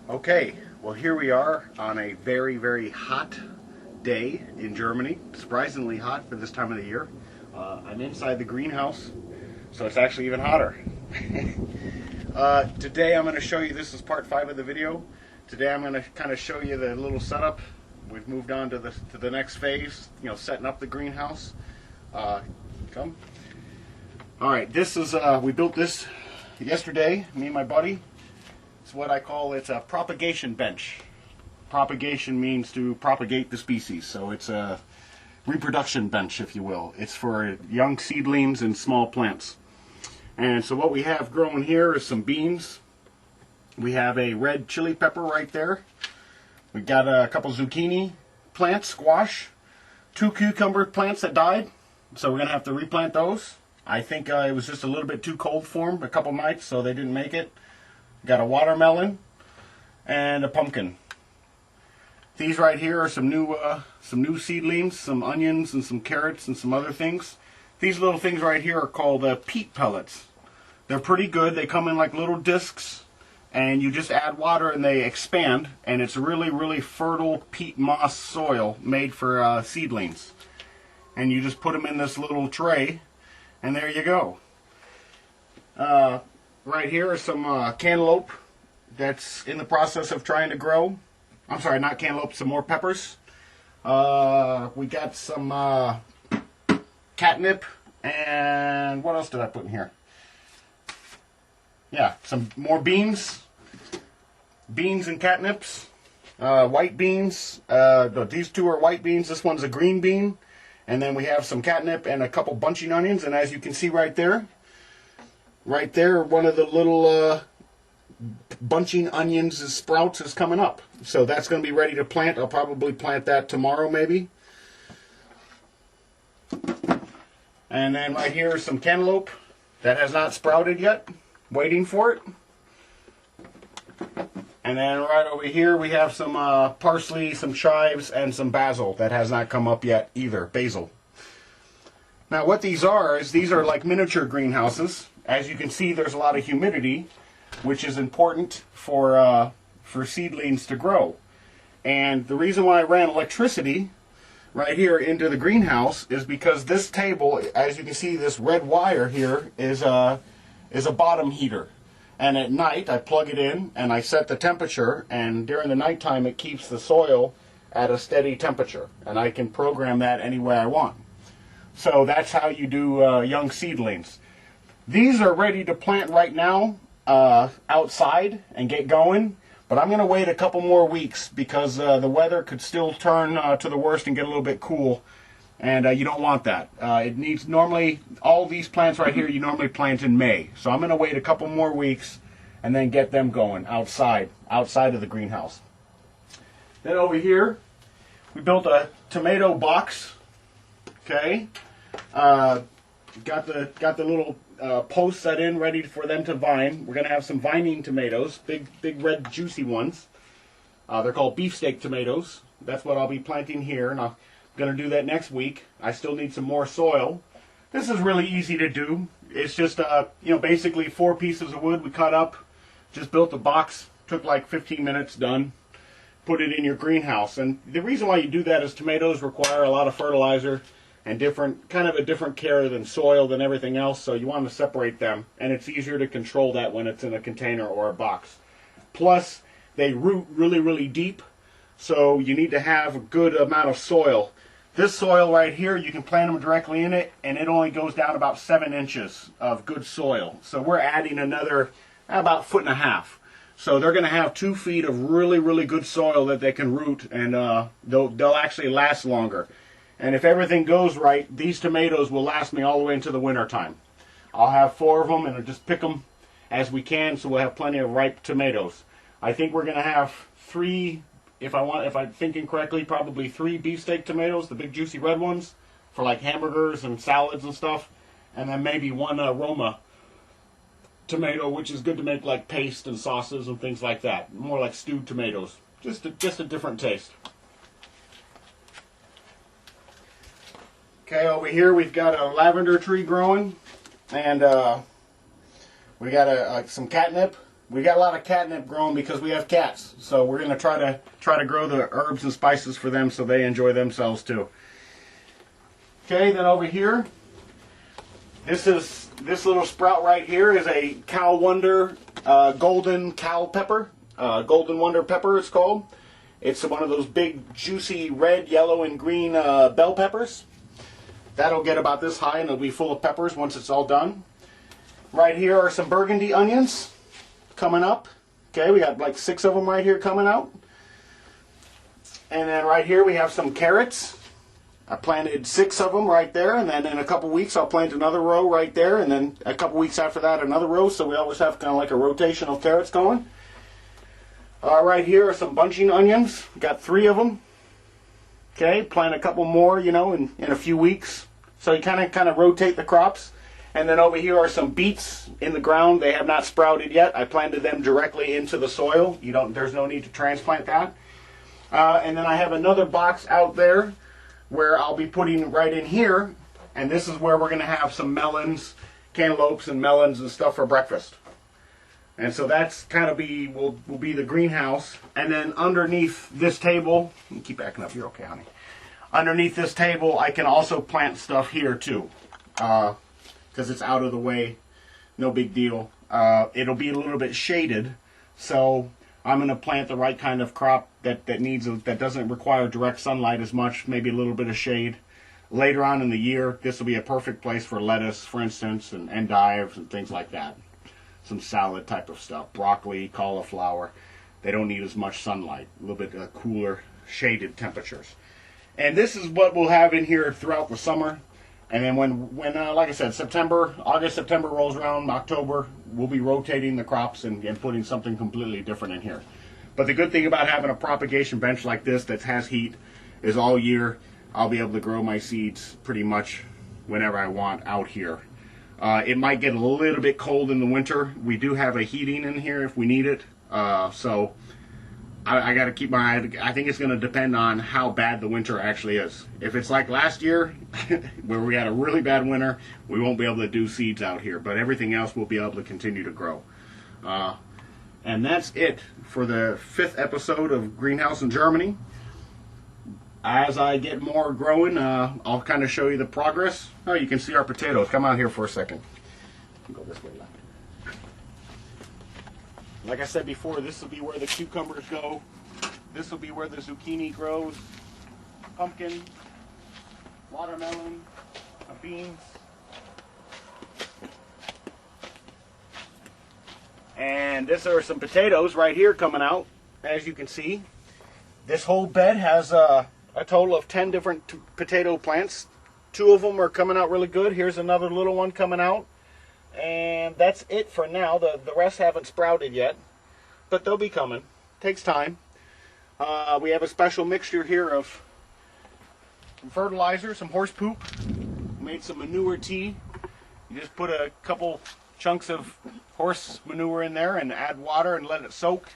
Okay, well here we are on a very, very hot day in Germany. Surprisingly hot for this time of the year. I'm inside the greenhouse, so it's actually even hotter. Today I'm going to show you, this is part 5 of the video. Today I'm going to kind of show you the little setup. We've moved on to the next phase, setting up the greenhouse. Come. Alright, this is, we built this yesterday, me and my buddy. It's what I call, it's a propagation bench. Propagation means to propagate the species, so it's a reproduction bench, if you will. It's for young seedlings and small plants. And so what we have growing here is some beans. We have a red chili pepper right there. We got a couple zucchini plants, squash, 2 cucumber plants that died, so we're going to have to replant those. I think it was just a little bit too cold for them a couple nights, so they didn't make it. Got a watermelon and a pumpkin. These right here are some new seedlings, some onions and some carrots and some other things. These little things right here are called peat pellets. They're pretty good. They come in like little discs, and you just add water and they expand, and it's really, really fertile peat moss soil made for seedlings. And you just put them in this little tray, and there you go. Right here is some cantaloupe that's in the process of trying to grow. I'm sorry, not cantaloupe, some more peppers. We got some catnip, and what else did I put in here? Yeah, some more beans. Beans and catnips. White beans. These two are white beans. This one's a green bean. And then we have some catnip and a couple bunching onions. And as you can see right there, one of the little bunching onions and sprouts is coming up. So that's going to be ready to plant. I'll probably plant that tomorrow maybe. And then right here is some cantaloupe that has not sprouted yet. Waiting for it. And then right over here we have some parsley, some chives, and some basil that has not come up yet either. Basil. Now what these are is these are like miniature greenhouses. As you can see, there's a lot of humidity, which is important for seedlings to grow. And the reason why I ran electricity right here into the greenhouse is because this table, as you can see, this red wire here is a bottom heater. And at night, I plug it in and I set the temperature, and during the nighttime it keeps the soil at a steady temperature. And I can program that any way I want. So that's how you do young seedlings. These are ready to plant right now outside and get going, but I'm going to wait a couple more weeks because the weather could still turn to the worst and get a little bit cool, and you don't want that. It needs, normally, all these plants right here you normally plant in May, so I'm going to wait a couple more weeks and then get them going outside of the greenhouse. Then over here, we built a tomato box. Okay, got the little posts set in ready for them to vine. We're going to have some vining tomatoes, big red juicy ones. They're called beefsteak tomatoes. That's what I'll be planting here, and I'm going to do that next week. I still need some more soil. This is really easy to do. It's just basically 4 pieces of wood we cut up, just built a box, took like 15 minutes, done. Put it in your greenhouse. And the reason why you do that is tomatoes require a lot of fertilizer and kind of a different care than soil than everything else, so you want to separate them, and it's easier to control that when it's in a container or a box. Plus, they root really, really deep, so you need to have a good amount of soil. This soil right here, you can plant them directly in it, and it only goes down about 7 inches of good soil. So we're adding another about 1.5 feet. So they're going to have 2 feet of really, really good soil that they can root, and they'll actually last longer. And if everything goes right, these tomatoes will last me all the way into the winter time. I'll have 4 of them, and I'll just pick them as we can, so we'll have plenty of ripe tomatoes. I think we're going to have 3, if I'm thinking correctly, probably 3 beefsteak tomatoes, the big juicy red ones, for like hamburgers and salads and stuff, and then maybe 1 Roma tomato, which is good to make like paste and sauces and things like that. More like stewed tomatoes, just a different taste. Okay, over here we've got a lavender tree growing, and we got some catnip, We got a lot of catnip growing because we have cats. So we're going to try to grow the herbs and spices for them so they enjoy themselves too. Okay, then over here, this little sprout right here is a Cow Wonder golden cow pepper. Golden Wonder pepper it's called. It's one of those big juicy red, yellow, and green bell peppers. That'll get about this high and it'll be full of peppers once it's all done. Right here are some burgundy onions coming up. Okay, we got like 6 of them right here coming out. And then right here we have some carrots. I planted 6 of them right there, and then in a couple weeks I'll plant another row right there, and then a couple weeks after that another row, so we always have kind of like a rotation of carrots going. Right here are some bunching onions. Got 3 of them. Okay, plant a couple more, you know, in a few weeks. So you kind of rotate the crops. And then over here are some beets in the ground. They have not sprouted yet. I planted them directly into the soil. There's no need to transplant that. And then I have another box out there where Will be putting right in here, and this is where we're going to have some melons, cantaloupes and melons and stuff for breakfast. And so that's kind of will be the greenhouse. And then underneath this table, you keep backing up, you're okay, honey. Underneath this table, I can also plant stuff here too, because it's out of the way, no big deal. It'll be a little bit shaded, so I'm going to plant the right kind of crop that doesn't require direct sunlight as much, maybe a little bit of shade. Later on in the year, this will be a perfect place for lettuce, for instance, and endives and things like that. Some salad type of stuff, broccoli, cauliflower. They don't need as much sunlight, a little bit cooler, shaded temperatures. And this is what we'll have in here throughout the summer. And then when like I said, August, September rolls around, October, we'll be rotating the crops and putting something completely different in here. But the good thing about having a propagation bench like this that has heat is all year I'll be able to grow my seeds pretty much whenever I want out here. It might get a little bit cold in the winter. We do have a heating in here if we need it. So I got to keep my eye. I think it's going to depend on how bad the winter actually is. If it's like last year, where we had a really bad winter, we won't be able to do seeds out here. But everything else we'll be able to continue to grow. And that's it for the 5th episode of Greenhouse in Germany. As I get more growing, I'll kind of show you the progress. Oh, you can see our potatoes. Come out here for a second. Go this way. Like I said before, this will be where the cucumbers go. This will be where the zucchini grows. Pumpkin, watermelon, beans. And these are some potatoes right here coming out, as you can see. This whole bed has a total of 10 different potato plants. 2 of them are coming out really good. Here's another little one coming out. And that's it for now. The rest haven't sprouted yet, but they'll be coming. Takes time. We have a special mixture here of fertilizer, some horse poop. Made some manure tea. You just put a couple chunks of horse manure in there and add water and let it soak.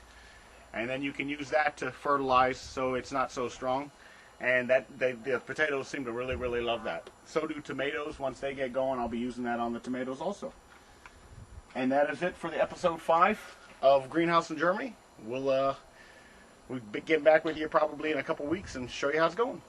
And then you can use that to fertilize so it's not so strong. And the potatoes seem to really, really love that. So do tomatoes. Once they get going, I'll be using that on the tomatoes also. And that is it for the episode 5 of Greenhouse in Germany. We'll be getting back with you probably in a couple weeks and show you how it's going.